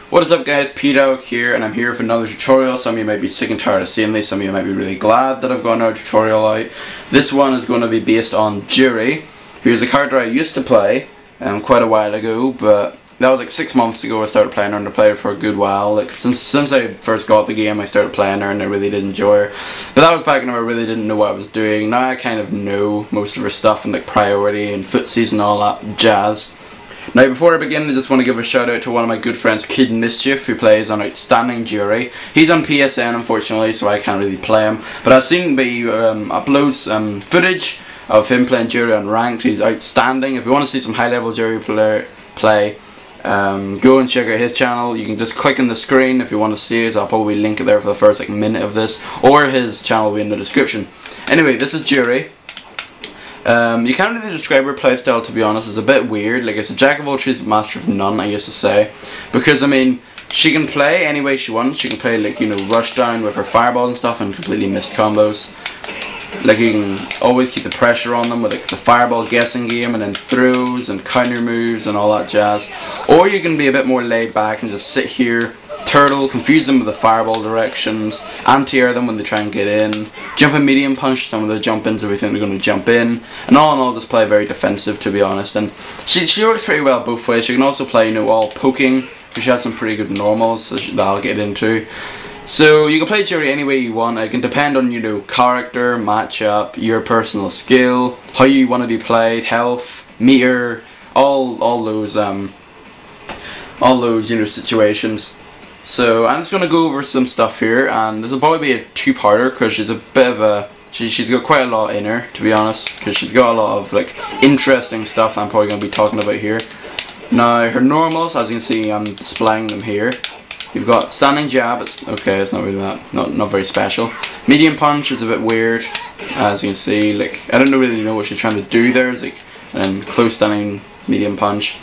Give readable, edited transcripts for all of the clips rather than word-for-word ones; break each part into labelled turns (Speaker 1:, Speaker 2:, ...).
Speaker 1: What is up guys, Pdaaaawg here, and I'm here with another tutorial. Some of you might be sick and tired of seeing these, some of you might be really glad that I've got another tutorial out. This one is going to be based on Juri, who is a character I used to play quite a while ago, but that was like 6 months ago I started playing her, and I played her for a good while. Like since I first got the game I started playing her and I really did enjoy her. But that was back when I really didn't know what I was doing. Now I kind of know most of her stuff and like priority and footsies and all that jazz. Now before I begin, I just want to give a shout out to one of my good friends, Kid Mischief, who plays on outstanding Juri. He's on PSN unfortunately, so I can't really play him, but I've seen he uploads footage of him playing Juri on ranked. He's outstanding. If you want to see some high level Juri play, go and check out his channel. You can just click on the screen if you want to see it. I'll probably link it there for the first like minute of this, or his channel will be in the description. Anyway, this is Juri. You can't really describe her playstyle, to be honest. It's a bit weird. Like, it's a jack of all trades but master of none, I used to say, because I mean she can play any way she wants. She can play like, you know, rush down with her fireball and stuff and completely missed combos. Like, you can always keep the pressure on them with like the fireball guessing game and then throws and counter moves and all that jazz. Or you can be a bit more laid back and just sit here, turtle, confuse them with the fireball directions, anti-air them when they try and get in, jump and medium punch some of the jump ins if we think they're going to jump in, and all in all just play very defensive, to be honest. And she works pretty well both ways. She can also play, you know, all poking, because she has some pretty good normals that I'll get into. So you can play Juri any way you want. It can depend on, you know, character, matchup, your personal skill, how you want to be played, health, meter, all those you know, situations. So I'm just going to go over some stuff here, and this will probably be a two-parter because she's a bit of a she's got quite a lot in her, to be honest, because she's got a lot of like interesting stuff that I'm probably going to be talking about here. Now her normals, as you can see, I'm displaying them here. You've got standing jab. It's okay. It's not really that not very special. Medium punch is a bit weird, as you can see. Like, I don't really know what she's trying to do there. It's like, and then close standing medium punch,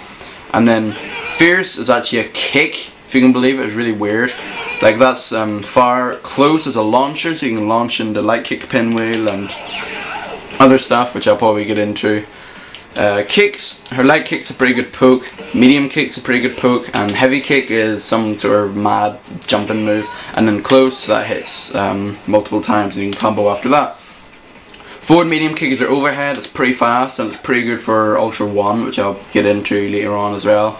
Speaker 1: and then fierce is actually a kick. If you can believe it, it's really weird. Like, that's far close as a launcher, so you can launch into light kick, pinwheel, and other stuff, which I'll probably get into. Kicks, her light kick's a pretty good poke, medium kick's a pretty good poke, and heavy kick is some sort of mad jumping move, and then close, that hits multiple times and you can combo after that. Forward medium kick is her overhead. It's pretty fast and it's pretty good for Ultra 1, which I'll get into later on as well.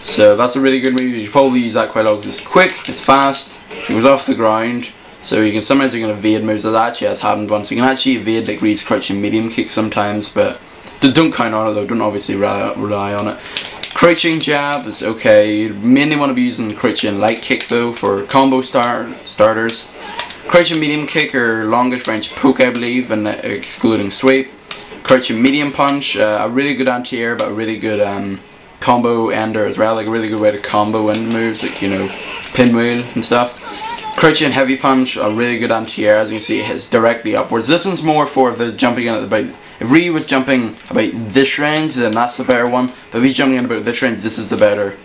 Speaker 1: So that's a really good move. You probably use that quite a lot because it's quick, it's fast, she goes off the ground, so you can sometimes you can evade moves. That actually has happened once. You can actually evade like Reed's crouching medium kick sometimes, but don't count on it though. Don't obviously rely on it. Crouching jab is okay. You mainly want to be using crouching light kick though for combo starters. Crouching medium kick or longest range poke, I believe, and excluding sweep. Crouching medium punch, a really good anti-air, but a really good combo ender as well, like a really good way to combo end moves, like, you know, pinwheel and stuff. Crouching heavy punch, a really good anti-air. As you can see, it hits directly upwards. This one's more for if there's jumping in at about, if Ryu was jumping about this range, then that's the better one. But if he's jumping in about this range, this is the better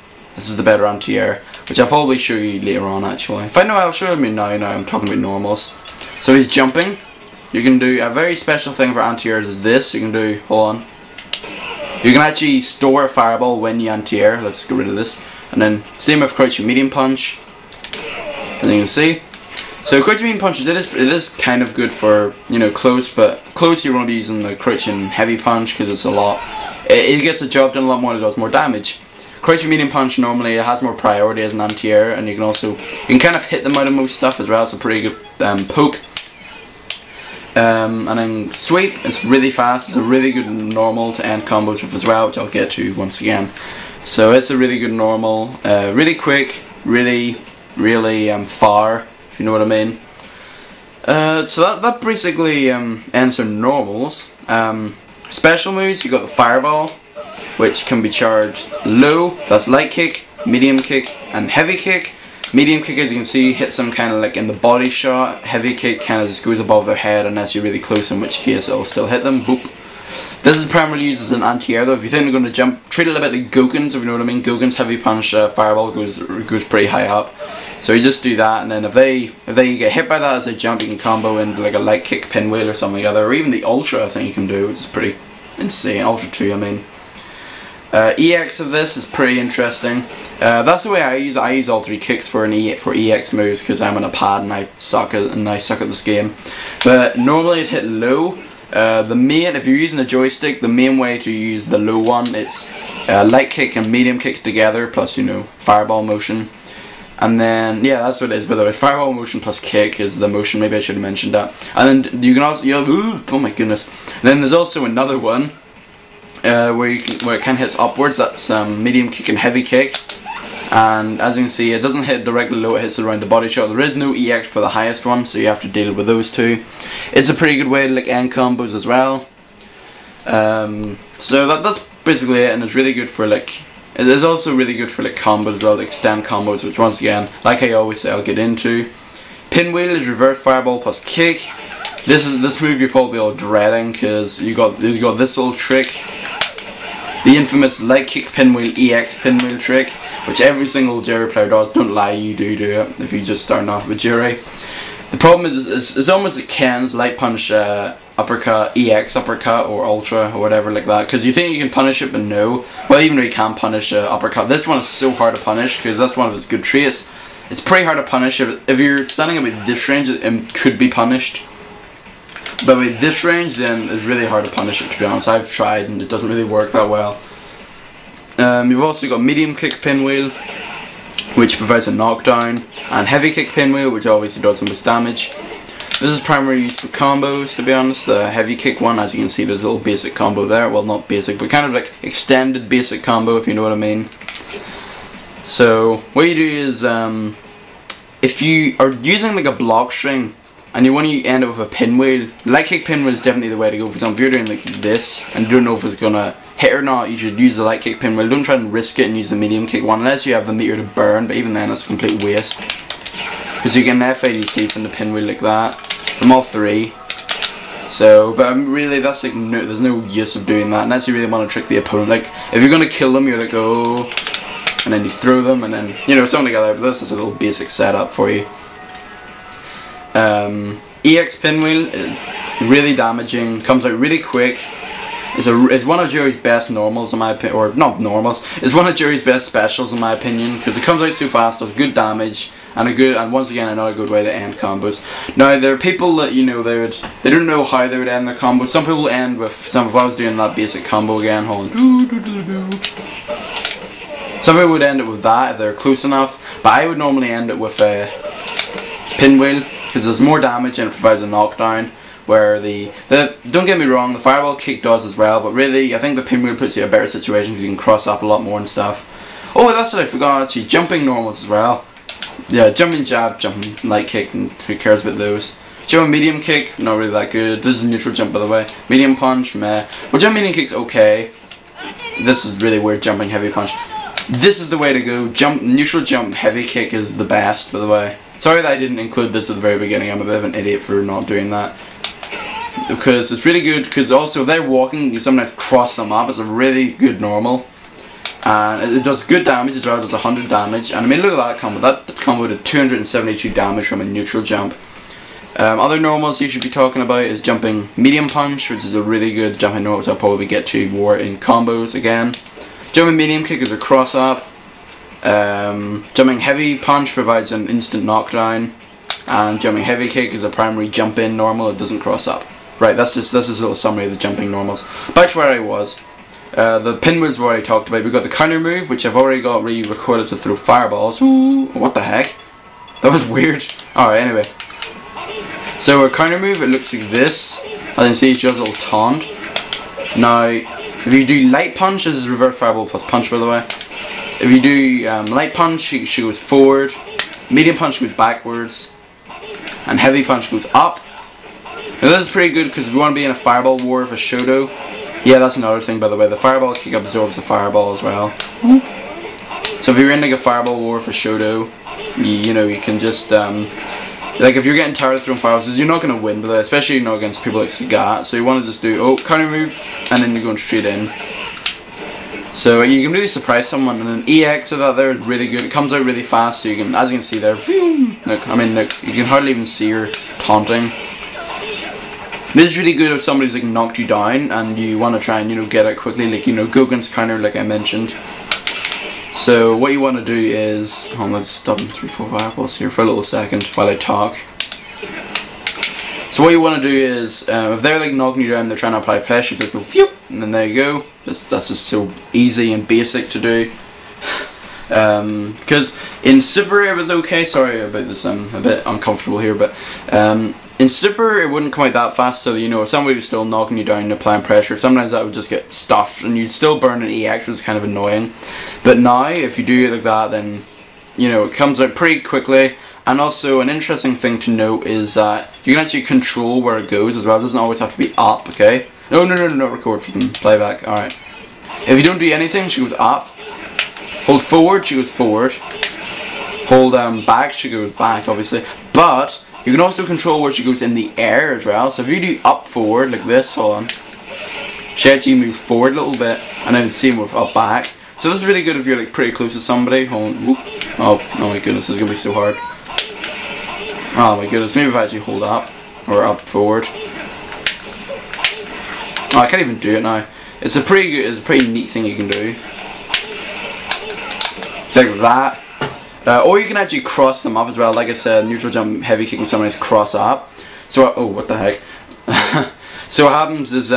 Speaker 1: anti-air, which I'll probably show you later on actually. In fact, no, I'll show you now. I'm talking about normals. So he's jumping. You can do a very special thing for anti-airs is this. You can do, hold on. You can actually store a fireball when you anti-air. Let's get rid of this. And then same with crouching medium punch, as you can see. So crouching medium punch, it is kind of good for, you know, close, but close you want to be using the crouching heavy punch because it's a lot. It gets the job done a lot more. It does more damage. Crouching medium punch normally it has more priority as an anti-air, and you can kind of hit them out of most stuff as well. It's a pretty good poke. And then sweep is really fast. It's a really good normal to end combos with as well, which I'll get to once again. So it's a really good normal, really quick, really far, if you know what I mean. So that basically ends our normals. Special moves, you got the fireball, which can be charged low. That's light kick, medium kick, and heavy kick. Medium kick, as you can see, hits them kind of like in the body shot. Heavy kick kind of just goes above their head unless you're really close, in which case it'll still hit them. Boop. This is primarily used as an anti-air though. If you think they're going to jump, treat it a bit like Goken's, if you know what I mean. Goken's heavy punch fireball goes pretty high up. So you just do that, and then if they get hit by that as they jump, you can combo into like a light kick pinwheel or something like that, or even the Ultra I think you can do, which is pretty insane. Ultra 2 I mean. EX of this is pretty interesting. That's the way I use all 3 kicks for EX moves because I'm on a pad and I suck at this game. But normally it hit low. If you're using a joystick, the main way to use the low one, it's light kick and medium kick together plus fireball motion. And then yeah, that's what it is. By the way, fireball motion plus kick is the motion. Maybe I should have mentioned that. And then you can also oh my goodness. And then there's also another one where it kind of hits upwards. That's medium kick and heavy kick. And as you can see, it doesn't hit directly low, it hits around the body shot. There is no EX for the highest one, so you have to deal with those 2. It's a pretty good way to end combos as well. So that's basically it, and it's really good for it is also really good for combos as well, extend combos, which once again, like I always say, I'll get into. Pinwheel is reverse fireball plus kick. This move you're probably all dreading because you got this little trick. The infamous light kick pinwheel EX pinwheel trick, which every single Juri player does. Don't lie, you do it if you just starting off with Juri. The problem is it's almost like Ken's light punch uppercut, EX uppercut, or ultra, or whatever like that. Because you think you can punish it, but no. Well, even though you can punish uppercut, this one is so hard to punish because that's one of its good traits. It's pretty hard to punish. If you're standing up at this range, it could be punished. But with this range, then it's really hard to punish it, to be honest. I've tried and it doesn't really work that well. You've also got medium kick pinwheel, which provides a knockdown, and heavy kick pinwheel, which obviously does the most damage. This is primarily used for combos, to be honest. The heavy kick one, as you can see, there's a little basic combo there. Well, not basic, but kind of like extended basic combo, if you know what I mean. So what you do is, if you are using like a block string and you want to end up with a pinwheel, light kick pinwheel is definitely the way to go. For example, if you're doing like this and you don't know if it's gonna hit or not, you should use the light kick pinwheel. Don't try and risk it and use the medium kick one unless you have the meter to burn, but even then it's a complete waste. Because you get an FADC from the pinwheel like that, from all 3. So, but really that's like, there's no use of doing that unless you really want to trick the opponent. Like, if you're going to kill them, you're like, oh, and then you throw them, and then, something like that. But this is a little basic setup for you. EX pinwheel is really damaging, comes out really quick. It's one of Juri's best normals in my opinion, or not normals. It's one of Juri's best specials in my opinion because it comes out so fast, does good damage, and once again another good way to end combos. Now there are people that they don't know how they would end their combos. Some people end with if I was doing that basic combo again, hold on. Some people would end it with that if they're close enough, but I would normally end it with a pinwheel because there's more damage and it provides a knockdown. Where don't get me wrong, the fireball kick does as well, but really I think the pinwheel puts you in a better situation because you can cross up a lot more and stuff. Oh, that's what I forgot actually, jumping normals as well. Yeah, jumping jab, jumping light kick, and who cares about those. Jumping medium kick, not really that good. This is neutral jump by the way. Medium punch, meh. Well, jumping medium kick's okay. This is really weird, jumping heavy punch. This is the way to go. Neutral jump, heavy kick is the best by the way. Sorry that I didn't include this at the very beginning, I'm a bit of an idiot for not doing that. Because it's really good, because also if they're walking, you sometimes cross them up. It's a really good normal. And it does good damage as well, it does 100 damage. And I mean, look at that combo. That combo did 272 damage from a neutral jump. Other normals you should be talking about is jumping medium punch, which is a really good jumping normal, which I'll probably get to more in combos again. Jumping medium kick is a cross up. Jumping heavy punch provides an instant knockdown. And jumping heavy kick is a primary jump in normal, it doesn't cross up. Right, that's just a little summary of the jumping normals. Back to where I was. The pinwheels we've already talked about. We've got the counter move, which I've already got re-recorded to throw fireballs. Ooh, what the heck? That was weird. Alright, anyway. So a counter move, it looks like this. As you can see, it does a little taunt. Now, if you do light punch, this is reverse fireball plus punch by the way. If you do light punch, she goes forward. Medium punch goes backwards. And heavy punch goes up. Now this is pretty good because if you want to be in a fireball war with a Shoto, yeah, that's another thing by the way, the fireball kick absorbs the fireball as well. So if you're in like a fireball war for Shoto, you can just like if you're getting tired of throwing fireballs, you're not going to win with it, especially against people like Sagat. So you want to just do counter move and then you're going straight in. So you can really surprise someone, and an EX of that there is really good. It comes out really fast, so you can, as you can see there, look, you can hardly even see her taunting. This is really good if somebody's like knocked you down and you want to try and get it quickly, like Gogen's counter, like I mentioned. So what you want to do is, hold on, let's stop in 3, 4 fireballs here for a little second while I talk. So what you want to do is, if they're like knocking you down, they're trying to apply pressure, just go phew, and then there you go. That's just so easy and basic to do. Because in Super it was okay. Sorry about this, I'm a bit uncomfortable here, but in Super it wouldn't come out that fast. So you know, if somebody was still knocking you down and applying pressure, sometimes that would just get stuffed, and you'd still burn an EX, which is kind of annoying. But now, if you do it like that, then you know it comes out pretty quickly. And also, an interesting thing to note is that you can actually control where it goes as well. It doesn't always have to be up, okay? No, record from playback. Alright. If you don't do anything, she goes up. Hold forward, she goes forward. Hold back, she goes back, obviously. But, you can also control where she goes in the air as well. So if you do up forward, like this, hold on. She actually moves forward a little bit. And then same with up back. So this is really good if you're like pretty close to somebody. Hold on. Oh my goodness, this is going to be so hard. Oh my goodness, maybe if I actually hold up, or up forward. Oh, I can't even do it now. It's a pretty neat thing you can do. Like that. Or you can actually cross them up as well. Like I said, neutral jump, heavy kick, and somebody's cross up. So, oh, what the heck. So what happens is,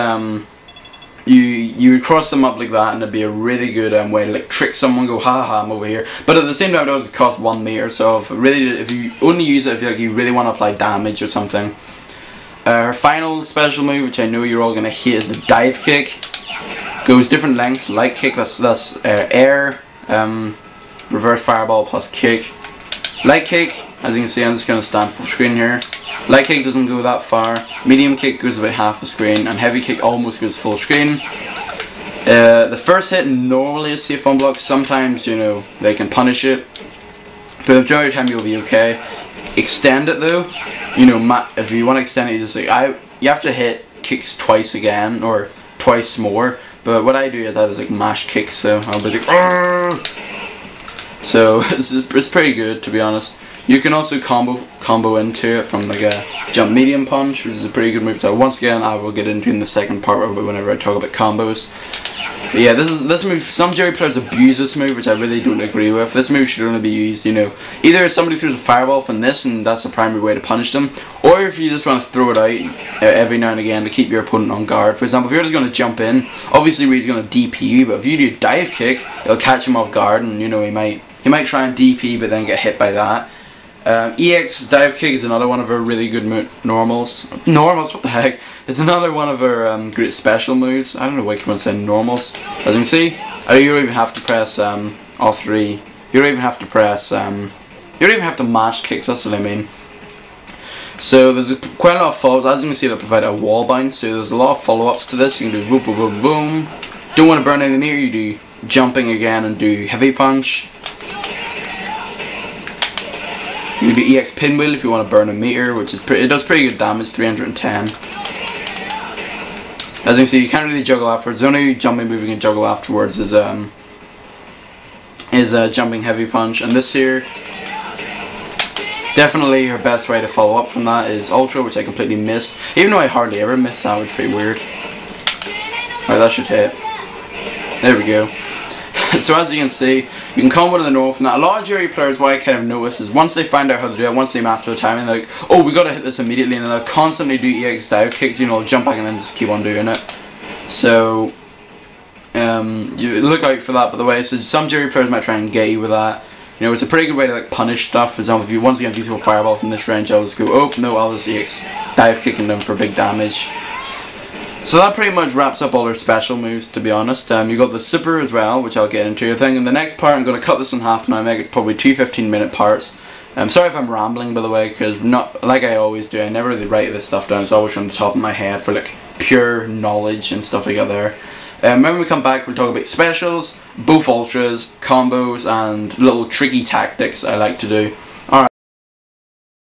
Speaker 1: you would cross them up like that, and it'd be a really good way to like trick someone, go ha, I'm over here. But at the same time, it does cost 1 meter. So if you only use it if you really want to apply damage or something. Her final special move, which I know you're all gonna hate, is the dive kick. Goes different lengths. Light kick, that's air, reverse fireball plus kick. Light kick, as you can see, I'm just gonna stand full screen here. Light kick doesn't go that far. Medium kick goes about half the screen, and heavy kick almost goes full screen. The first hit normally is safe on blocks. Sometimes, you know, they can punish it, but the majority of the time you'll be okay. Extend it though. You know, if you want to extend it, you just like you have to hit kicks twice again or twice more. But what I do is I just like mash kicks, so I'll be like, argh! So it's pretty good, to be honest. You can also combo into it from like a jump medium punch, which is a pretty good move. So once again, I will get into in the second part whenever I talk about combos. But yeah, this move, some Juri players abuse this move, which I really don't agree with. This move should only be used, you know, either if somebody throws a fireball from this and that's the primary way to punish them, or if you just want to throw it out every now and again to keep your opponent on guard. For example, if you're just going to jump in, obviously he's going to DP you, but if you do dive kick, it'll catch him off guard, and you know he might try and DP but then get hit by that. EX dive kick is another one of her really good normals. Normals, what the heck? It's another one of her great special moves. I don't know why I keep on saying normals. As you can see, you don't even have to press all three. You don't even have to press. You don't even have to mash kicks. That's what I mean. So there's quite a lot of follow-ups. As you can see, they provide a wall bounce. So there's a lot of follow-ups to this. You can do boom, boom, boom, boom. Don't want to burn any meter. You do jumping again and do heavy punch. You can do EX Pinwheel if you want to burn a meter, which is it does pretty good damage, 310. As you can see, you can't really juggle afterwards. The only jumping move you can juggle afterwards is jumping heavy punch. And this here, definitely her best way to follow up from that is Ultra, which I completely missed. Even though I hardly ever miss that, which is pretty weird. Right, that should hit. There we go. So as you can see, you can combo to the normal from that. A lot of Juri players, what I kind of notice is once they find out how to do it, once they master the timing, they're like, oh, we gotta hit this immediately, and then they'll constantly do EX dive kicks, you know, jump back and then just keep on doing it. So, you look out for that, by the way. So some Juri players might try and get you with that. You know, it's a pretty good way to like punish stuff. For example, if you once again if you throw a fireball from this range, I'll just go, oh no, I'll just EX dive kicking them for big damage. So that pretty much wraps up all her special moves, to be honest. You got the super as well, which I'll get into. I think in the next part I'm going to cut this in half now, make it probably 2 15-minute parts. I'm sorry if I'm rambling, by the way, because not like I always do, I never really write this stuff down. It's always from the top of my head for like pure knowledge and stuff like that there. When we come back, we'll talk about specials, both ultras, combos, and little tricky tactics I like to do.